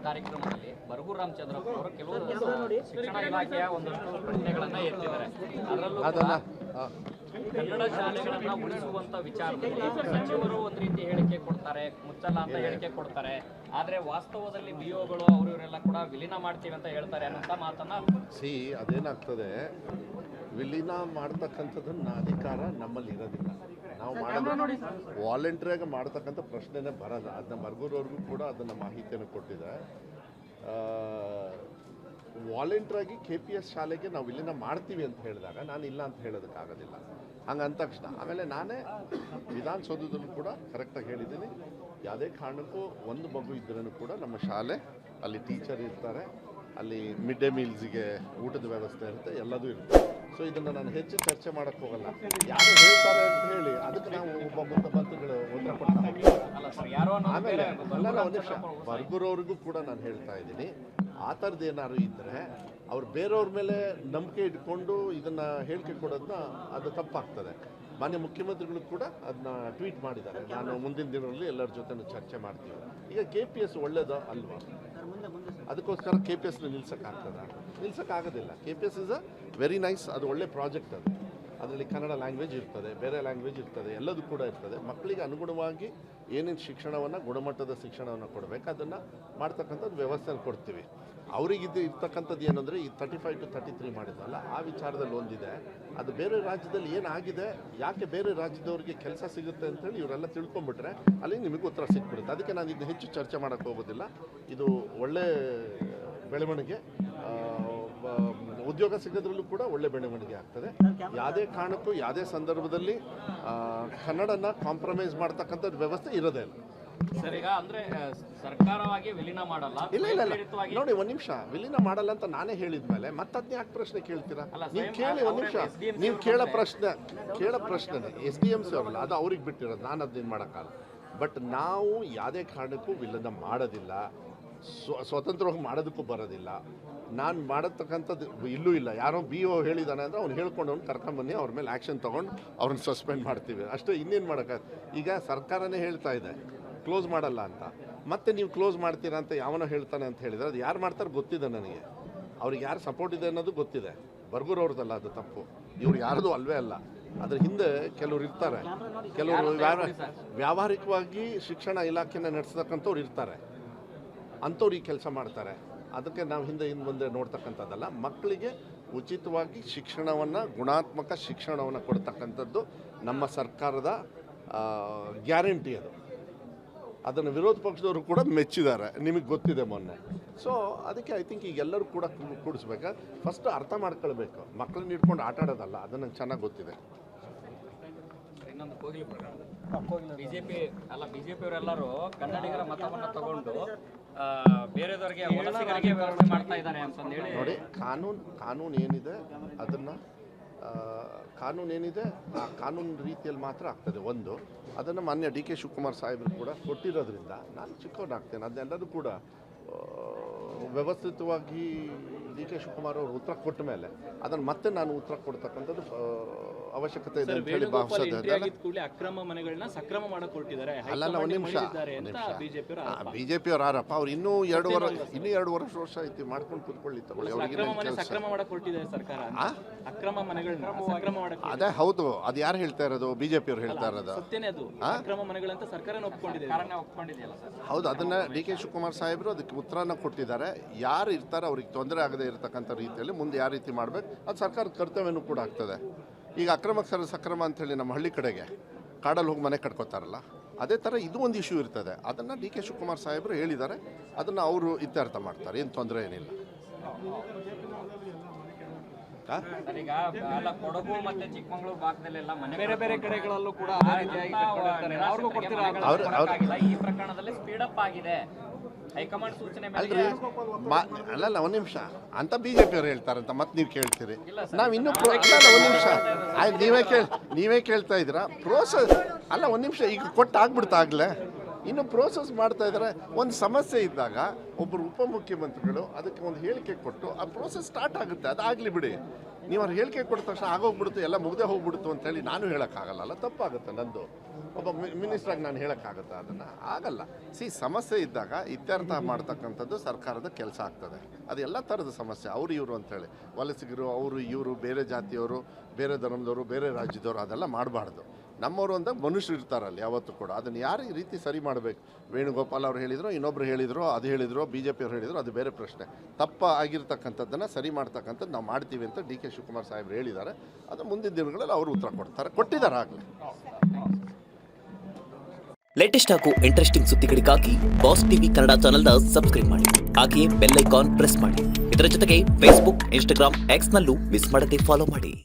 ಕಾರ್ಯಕ್ರಮದಲ್ಲಿ ಬರಗೂರು ರಾಮಚಂದ್ರಪ್ಪ ಅವರು ಕೆಲವು ಶಿಕ್ಷಣ ಇಲಾಖೆಯ ಒಂದಷ್ಟು ಪ್ರಶ್ನೆಗಳನ್ನ ಎತ್ತಿದ್ದಾರೆ. ಅದರಲ್ಲೂ ಕನ್ನಡ ಶಾಲೆಗಳನ್ನ ಉಳಿಸುವಂತ ವಿಚಾರದಲ್ಲಿ ಸಚಿವರು ಒಂದ್ ರೀತಿ ಹೇಳಿಕೆ ಕೊಡ್ತಾರೆ, ಮುಚ್ಚಲ್ಲ ಅಂತ ಹೇಳಿಕೆ ಕೊಡ್ತಾರೆ. ಆದ್ರೆ ವಾಸ್ತವದಲ್ಲಿ ಬಿಒಗಳು ಅವರು ಇವರೆಲ್ಲ ಕೂಡ ವಿಲೀನ ಮಾಡ್ತೀವಿ ಅಂತ ಹೇಳ್ತಾರೆ ಅನ್ನೋ ಮಾತನ್ನ ಅದೇನಾಗ್ತದೆ, ವಿಲೀನ ಮಾಡ್ತಕ್ಕಂಥದ್ದನ್ನ ಅಧಿಕಾರ ನಮ್ಮಲ್ಲಿ ಇರೋದಿಲ್ಲ. ನಾವು ಮಾಡೋದು ವಾಲಂಟ್ರಿಯಾಗಿ ಮಾಡ್ತಕ್ಕಂಥ ಪ್ರಶ್ನೆನೇ ಬರಲ್ಲ. ಅದನ್ನ ಬರಗೂರವ್ರಿಗೂ ಕೂಡ ಅದನ್ನು ಮಾಹಿತಿಯನ್ನು ಕೊಟ್ಟಿದೆ. ವಾಲಂಟ್ರಿಯಾಗಿ KPS ಶಾಲೆಗೆ ನಾವು ವಿಲೀನ ಮಾಡ್ತೀವಿ ಅಂತ ಹೇಳಿದಾಗ ನಾನು ಇಲ್ಲ ಅಂತ ಹೇಳೋದಕ್ಕಾಗೋದಿಲ್ಲ. ಹಂಗೆ ಅಂದ ತಕ್ಷಣ ಆಮೇಲೆ ನಾನೇ ವಿಧಾನಸೌಧದಲ್ಲೂ ಕೂಡ ಕರೆಕ್ಟಾಗಿ ಹೇಳಿದ್ದೀನಿ, ಯಾವುದೇ ಕಾರಣಕ್ಕೂ ಒಂದು ಮಗು ಇದ್ರೂ ಕೂಡ ನಮ್ಮ ಶಾಲೆ ಅಲ್ಲಿ ಟೀಚರ್ ಇರ್ತಾರೆ, ಅಲ್ಲಿ ಮಿಡ್ ಡೇ ಮೀಲ್ಸಿಗೆ ಊಟದ ವ್ಯವಸ್ಥೆ ಇರುತ್ತೆ, ಎಲ್ಲದೂ ಇರುತ್ತೆ. ಸೊ ಇದನ್ನು ನಾನು ಹೆಚ್ಚು ಚರ್ಚೆ ಮಾಡೋಕ್ಕೆ ಹೋಗಲ್ಲ. ಯಾರು ಹೇಳ್ತಾರೆ ಅಂತ ಹೇಳಿ ಅದಕ್ಕೆ ನಾವು ಒಬ್ಬ ಮುಖ್ಯಮಂತ್ರಿಗಳು ಉತ್ತರ ಕೊಡ್ತಾರೆ. ಆಮೇಲೆ ಒಂದು ನಿಮಿಷ, ಬರಗೂರವ್ರಿಗೂ ಕೂಡ ನಾನು ಹೇಳ್ತಾ ಇದ್ದೀನಿ, ಆ ಥರದ್ದು ಏನಾದ್ರು ಇದ್ದರೆ ಅವ್ರು ಬೇರೆಯವ್ರ ಮೇಲೆ ನಂಬಿಕೆ ಇಟ್ಕೊಂಡು ಇದನ್ನು ಹೇಳಿಕೆ ಕೊಡೋದನ್ನ ಅದು ತಪ್ಪಾಗ್ತದೆ. ಮಾನ್ಯ ಮುಖ್ಯಮಂತ್ರಿಗಳು ಕೂಡ ಅದನ್ನ ಟ್ವೀಟ್ ಮಾಡಿದ್ದಾರೆ, ನಾನು ಮುಂದಿನ ದಿನಗಳಲ್ಲಿ ಎಲ್ಲರ ಜೊತೆ ಚರ್ಚೆ ಮಾಡ್ತೀವಿ. ಈಗ KPS ಒಳ್ಳೇದೋ ಅಲ್ವಾ? ಅದಕ್ಕೋಸ್ಕರ KPSನ ನಿಲ್ಸೋಕ್ಕಾಗೋದಿಲ್ಲ. KPS is a very nice, ಅದು ಒಳ್ಳೆ ಪ್ರಾಜೆಕ್ಟ್. ಅದರಲ್ಲಿ ಕನ್ನಡ ಲ್ಯಾಂಗ್ವೇಜ್ ಇರ್ತದೆ, ಬೇರೆ ಲ್ಯಾಂಗ್ವೇಜ್ ಇರ್ತದೆ, ಎಲ್ಲದೂ ಕೂಡ ಇರ್ತದೆ. ಮಕ್ಕಳಿಗೆ ಅನುಗುಣವಾಗಿ ಏನೇನು ಶಿಕ್ಷಣವನ್ನು, ಗುಣಮಟ್ಟದ ಶಿಕ್ಷಣವನ್ನು ಕೊಡಬೇಕು ಅದನ್ನು ಮಾಡ್ತಕ್ಕಂಥದ್ದು ವ್ಯವಸ್ಥೆಯಲ್ಲಿ ಕೊಡ್ತೀವಿ. ಅವರಿಗಿದ್ದು ಇರ್ತಕ್ಕಂಥದ್ದು ಏನಂದರೆ ಈ 35 to 33 ಮಾಡಿದ್ರಲ್ಲ, ಆ ವಿಚಾರದಲ್ಲಿ ಒಂದಿದೆ. ಅದು ಬೇರೆ ರಾಜ್ಯದಲ್ಲಿ ಏನಾಗಿದೆ, ಯಾಕೆ ಬೇರೆ ರಾಜ್ಯದವ್ರಿಗೆ ಕೆಲಸ ಸಿಗುತ್ತೆ ಅಂತೇಳಿ ಇವರೆಲ್ಲ ತಿಳ್ಕೊಂಬಿಟ್ರೆ ಅಲ್ಲಿ ನಿಮಗೆ ಉತ್ತರ ಸಿಕ್ಬಿಡುತ್ತೆ. ಅದಕ್ಕೆ ನಾನು ಇದನ್ನ ಹೆಚ್ಚು ಚರ್ಚೆ ಮಾಡೋಕ್ಕೆ ಹೋಗೋದಿಲ್ಲ. ಇದು ಒಳ್ಳೆ ಬೆಳವಣಿಗೆ, ಉದ್ಯೋಗ ಸಿಗೋದ್ರಲ್ಲೂ ಕೂಡ ಒಳ್ಳೆ ಬೆಳವಣಿಗೆ ಆಗ್ತದೆ. ಯಾವುದೇ ಕಾರಣಕ್ಕೂ ಯಾವುದೇ ಸಂದರ್ಭದಲ್ಲಿ ಕನ್ನಡನ ಕಾಂಪ್ರಮೈಸ್ ಮಾಡ್ತಕ್ಕಂಥದ್ದು ವ್ಯವಸ್ಥೆ ಇರೋದೇ ಇಲ್ಲ. ಸರ್, ಈಗ ಅಂದ್ರೆ ಸರ್ಕಾರವಾಗಿ ವಿಲೀನ ಮಾಡಲ್ಲ. ಇಲ್ಲ ನೋಡಿ, ಒಂದು ನಿಮಿಷ, ವಿಲೀನ ಮಾಡಲ್ಲ ಅಂತ ನಾನೇ ಹೇಳಿದ್ಮೇಲೆ ಮತ್ತದ್ನೇ ಯಾಕೆ ಪ್ರಶ್ನೆ ಕೇಳ್ತೀರಾ? ನೀವು ಕೇಳಿ, ಒಂದು ನಿಮಿಷ, ನೀವು ಕೇಳೋ ಪ್ರಶ್ನೆ SDMC ಅವರಲ್ಲ, ಅದು ಅವ್ರಿಗೆ ಬಿಟ್ಟಿರೋದು, ನಾನು ಅದನ್ನ ಮಾಡೋಕ್ಕಾಗಲ್ಲ. ಬಟ್ ನಾವು ಯಾವುದೇ ಕಾರಣಕ್ಕೂ ವಿಲೀನ ಮಾಡೋದಿಲ್ಲ, ಸ್ವತಂತ್ರವಾಗಿ ಮಾಡೋದಕ್ಕೂ ಬರೋದಿಲ್ಲ. ನಾನು ಮಾಡತಕ್ಕಂಥದ್ದು ಇಲ್ಲೂ ಇಲ್ಲ. ಯಾರೋ BO ಹೇಳಿದಾನೆ ಅಂದರೆ ಅವ್ನು ಹೇಳ್ಕೊಂಡು ಅವ್ನು ಕರ್ಕೊಂಬನ್ನಿ, ಅವ್ರ ಮೇಲೆ ಆ್ಯಕ್ಷನ್ ತೊಗೊಂಡು ಅವ್ರನ್ನ ಸಸ್ಪೆಂಡ್ ಮಾಡ್ತೀವಿ ಅಷ್ಟೇ. ಇನ್ನೇನು ಮಾಡೋಕ್ಕಾಗ? ಈಗ ಸರ್ಕಾರನೇ ಹೇಳ್ತಾ ಇದೆ ಕ್ಲೋಸ್ ಮಾಡಲ್ಲ ಅಂತ, ಮತ್ತೆ ನೀವು ಕ್ಲೋಸ್ ಮಾಡ್ತೀರಾ ಅಂತ ಯಾವನೋ ಹೇಳ್ತಾನೆ ಅಂತ ಹೇಳಿದರೆ ಅದು ಯಾರು ಮಾಡ್ತಾರೆ ಗೊತ್ತಿದೆ ನನಗೆ. ಅವ್ರಿಗೆ ಯಾರು ಸಪೋರ್ಟ್ ಇದೆ ಅನ್ನೋದು ಗೊತ್ತಿದೆ. ಬರಗೂರವ್ರದ್ದಲ್ಲ ಅದು ತಪ್ಪು, ಇವ್ರು ಯಾರ್ದು ಅಲ್ವೇ ಅಲ್ಲ. ಅದ್ರ ಹಿಂದೆ ಕೆಲವ್ರು ಇರ್ತಾರೆ, ಕೆಲವರು ವ್ಯಾವಹಾರಿಕವಾಗಿ ಶಿಕ್ಷಣ ಇಲಾಖೆನ ನಡೆಸ್ತಕ್ಕಂಥವ್ರು ಇರ್ತಾರೆ, ಅಂಥವ್ರು ಈ ಕೆಲಸ ಮಾಡ್ತಾರೆ. ಅದಕ್ಕೆ ನಾವು ಹಿಂದೆ ಮುಂದೆ ನೋಡ್ತಕ್ಕಂಥದ್ದಲ್ಲ. ಮಕ್ಕಳಿಗೆ ಉಚಿತವಾಗಿ ಶಿಕ್ಷಣವನ್ನು, ಗುಣಾತ್ಮಕ ಶಿಕ್ಷಣವನ್ನು ಕೊಡ್ತಕ್ಕಂಥದ್ದು ನಮ್ಮ ಸರ್ಕಾರದ ಗ್ಯಾರಂಟಿ. ಅದನ್ನು ವಿರೋಧ ಪಕ್ಷದವರು ಕೂಡ ಮೆಚ್ಚಿದ್ದಾರೆ, ನಿಮಗೆ ಗೊತ್ತಿದೆ ಮೊನ್ನೆ. ಸೊ ಅದಕ್ಕೆ ಐ ಥಿಂಕ್ ಈಗ ಎಲ್ಲರೂ ಕೂಡ ಕೂಡಿಸ್ಬೇಕು. ಫಸ್ಟ್ ಅರ್ಥ ಮಾಡ್ಕೊಳ್ಬೇಕು, ಮಕ್ಕಳನ್ನ ಇಟ್ಕೊಂಡು ಆಟ ಆಡೋದಲ್ಲ, ಅದು ನಂಗೆ ಚೆನ್ನಾಗಿ ಗೊತ್ತಿದೆ. ಇನ್ನೊಂದು ಕೋಗಿಲು ಪ್ರಕರಣ, ಬಿಜೆಪಿ ಅವರೆಲ್ಲರೂ ಕನ್ನಡಿಗರ ಮತವನ್ನು ತಗೊಂಡು ಬೇರೆದವರಿಗೆ ವಲಸಿಗರಿಗೆ ವ್ಯವಸ್ಥೆ ಮಾಡ್ತಾ ಇದ್ದಾರೆ ಅಂತ ಹೇಳಿ ನೋಡಿ. ಕಾನೂನು ಏನಿದೆ ಅದನ್ನು ಆ ಕಾನೂನು ರೀತಿಯಲ್ಲಿ ಮಾತ್ರ ಆಗ್ತದೆ. ಒಂದು, ಅದನ್ನು ಮಾನ್ಯ DK ಶಿವಕುಮಾರ್ ಸಾಹೇಬರು ಕೂಡ ಕೊಟ್ಟಿರೋದ್ರಿಂದ ನಾನು ಚಿಕ್ಕವನಾಗ್ತೇನೆ. ಅದನ್ನೆಲ್ಲರೂ ಕೂಡ ವ್ಯವಸ್ಥಿತವಾಗಿ DK ಶಿವಕುಮಾರ್ ಅವರು ಉತ್ತರ ಕೊಟ್ಟ ಮೇಲೆ ಅದನ್ನು ಮತ್ತೆ ನಾನು ಉತ್ತರ ಕೊಡ್ತಕ್ಕಂಥದ್ದು ಅವಶ್ಯಕತೆ ಇದೆ ಅಂತ ಹೇಳಿ ಭಾವಿಸೋದು. ಅಕ್ರಮ ಮನೆಗಳನ್ನ ಸಕ್ರಮ ಮಾಡಕ್ಕೆ ಹೊರಟಿದ್ದಾರೆ. ಅಲ್ಲ, ಒಂದು ನಿಮಿಷ, ಬಿಜೆಪಿಯವ್ರ ಆರೋಪ. ಅವ್ರು ಇನ್ನೂ 2 ವರ್ಷ ಐತಿ ಮಾಡ್ಕೊಂಡು ಕೂತ್ಕೊಳ್ಳಿ, ತಗೊಳ್ಳಿ. ಅದೇ ಹೌದು, ಅದು ಯಾರು ಹೇಳ್ತಾ ಇರೋದು? ಬಿಜೆಪಿಯವ್ರು ಹೇಳ್ತಾ ಇರೋದು. ಹೌದು, ಅದನ್ನ DK ಶಿವಕುಮಾರ್ ಸಾಹೇಬರು ಅದಕ್ಕೆ ಉತ್ತರನ ಕೊಟ್ಟಿದ್ದಾರೆ. ಯಾರು ಇರ್ತಾರೆ ಅವ್ರಿಗೆ ತೊಂದರೆ ಆಗದೆ ಇರತಕ್ಕಂಥ ರೀತಿಯಲ್ಲಿ ಮುಂದೆ ಯಾವ ರೀತಿ ಮಾಡಬೇಕು ಅದು ಸರ್ಕಾರದ ಕರ್ತವ್ಯನೂ ಕೂಡ ಆಗ್ತದೆ. ಈಗ ಸಕ್ರಮ ಅಂಥೇಳಿ ನಮ್ಮ ಹಳ್ಳಿ ಕಡೆಗೆ ಕಾಡಲ್ಲಿ ಹೋಗಿ ಮನೆ ಕಟ್ಕೋತಾರಲ್ಲ, ಅದೇ ಥರ ಇದು ಒಂದು ಇಶ್ಯೂ ಇರ್ತದೆ. ಅದನ್ನು DK ಶಿವಕುಮಾರ್ ಸಾಹೇಬರು ಹೇಳಿದ್ದಾರೆ, ಅದನ್ನು ಅವರು ಇತ್ಯರ್ಥ ಮಾಡ್ತಾರೆ, ಏನು ತೊಂದರೆ ಏನಿಲ್ಲ. ಈಗ ಕೊಡಗು ಮತ್ತೆ ಚಿಕ್ಕಮಗಳೂರು ಭಾಗದಲ್ಲೆಲ್ಲ ಬೇರೆ ಬೇರೆ ಕಡೆಗಳಲ್ಲೂ ಕೂಡ ಈ ಪ್ರಕರಣದಲ್ಲಿ ಸ್ಪೀಡ್ ಅಪ್ ಆಗಿದೆ. ಹೈಕಮಾಂಡ್ ಸೂಚನೆ ಅಲ್ರಿ, ಅಲ್ಲಲ್ಲ, ಒಂದು ನಿಮಿಷ, ಅಂತ ಬಿಜೆಪಿಯವ್ರು ಹೇಳ್ತಾರಂತ ಮತ್ತೆ ನೀವು ಕೇಳ್ತೀರಿ. ನಾವು ಇನ್ನೂ ಒಂದು ನಿಮಿಷ, ನೀವೇ ಕೇಳ್ತಾ ಇದ್ದೀರಾ. ಪ್ರೋಸೆಸ್ ಅಲ್ಲ, ಒಂದು ನಿಮಿಷ, ಈಗ ಕೊಟ್ಟಾಗ್ಬಿಡ್ತಾ ಆಗಲೇ ಇನ್ನು ಪ್ರೋಸೆಸ್ ಮಾಡ್ತಾ ಇದ್ದಾರೆ. ಒಂದು ಸಮಸ್ಯೆ ಇದ್ದಾಗ ಒಬ್ಬರು ಉಪಮುಖ್ಯಮಂತ್ರಿಗಳು ಅದಕ್ಕೆ ಒಂದು ಹೇಳಿಕೆ ಕೊಟ್ಟು ಆ ಪ್ರೋಸೆಸ್ ಸ್ಟಾರ್ಟ್ ಆಗುತ್ತೆ, ಅದಾಗಲಿ ಬಿಡಿ. ನೀವು ಅವ್ರು ಹೇಳಿಕೆ ಕೊಟ್ಟ ತಕ್ಷಣ ಆಗೋಗ್ಬಿಡ್ತು ಎಲ್ಲ ಮುಗ್ದೇ ಹೋಗ್ಬಿಡ್ತು ಅಂತೇಳಿ ನಾನು ಹೇಳೋಕ್ಕಾಗಲ್ಲ, ತಪ್ಪಾಗುತ್ತೆ ನಂದು. ಒಬ್ಬ ಮಿನಿಸ್ಟ್ರಾಗಿ ನಾನು ಹೇಳೋಕ್ಕಾಗತ್ತಾ ಅದನ್ನು? ಆಗಲ್ಲ. ಸಮಸ್ಯೆ ಇದ್ದಾಗ ಇತ್ಯರ್ಥ ಮಾಡ್ತಕ್ಕಂಥದ್ದು ಸರ್ಕಾರದ ಕೆಲಸ ಆಗ್ತದೆ. ಅದು ಎಲ್ಲ ಥರದ ಸಮಸ್ಯೆ, ಅವರು ಇವರು ಅಂತೇಳಿ ವಲಸಿಗರು, ಅವರು ಇವರು, ಬೇರೆ ಜಾತಿಯವರು, ಬೇರೆ ಧರ್ಮದವರು, ಬೇರೆ ರಾಜ್ಯದವರು, ಅದೆಲ್ಲ ಮಾಡಬಾರ್ದು. ನಮ್ಮವರು ಅಂದಾಗ ಮನುಷ್ಯರು ಇರ್ತಾರಲ್ಲಿ ಯಾವತ್ತೂ ಕೂಡ. ಅದನ್ನು ಯಾರು ಈ ರೀತಿ ಸರಿ ಮಾಡಬೇಕು? ವೇಣುಗೋಪಾಲ್ ಅವರು ಹೇಳಿದ್ರು, ಇನ್ನೊಬ್ರು ಹೇಳಿದ್ರು, ಅದು ಹೇಳಿದ್ರು, BJP ಅವರು ಹೇಳಿದ್ರು, ಅದು ಬೇರೆ ಪ್ರಶ್ನೆ. ತಪ್ಪ ಆಗಿರ್ತಕ್ಕಂಥದ್ದನ್ನು ಸರಿ ಮಾಡ್ತಕ್ಕಂಥದ್ದು ನಾವು ಮಾಡ್ತೀವಿ ಅಂತ DK ಶಿವಕುಮಾರ್ ಸಾಹೇಬ್ರು ಹೇಳಿದ್ದಾರೆ. ಅದು ಮುಂದಿನ ದಿನಗಳಲ್ಲಿ ಅವರು ಉತ್ತರ ಕೊಟ್ಟಿದ್ದಾರೆ ಆಗಲೇ. ಲೇಟೆಸ್ಟ್ ಹಾಗೂ ಇಂಟ್ರೆಸ್ಟಿಂಗ್ ಸುದ್ದಿಗಳಿಗಾಗಿ ಬಾಸ್ ಟಿವಿ ಕನ್ನಡ ಚಾನೆಲ್ನ ಸಬ್ಸ್ಕ್ರೈಬ್ ಮಾಡಿ. ಹಾಗೆಯೇ ಬೆಲ್ ಐಕಾನ್ ಪ್ರೆಸ್ ಮಾಡಿ. ಇದರ ಜೊತೆಗೆ ಫೇಸ್ಬುಕ್, ಇನ್ಸ್ಟಾಗ್ರಾಮ್, ಎಕ್ಸ್ನಲ್ಲೂ ಮಿಸ್ ಮಾಡದೆ ಫಾಲೋ ಮಾಡಿ.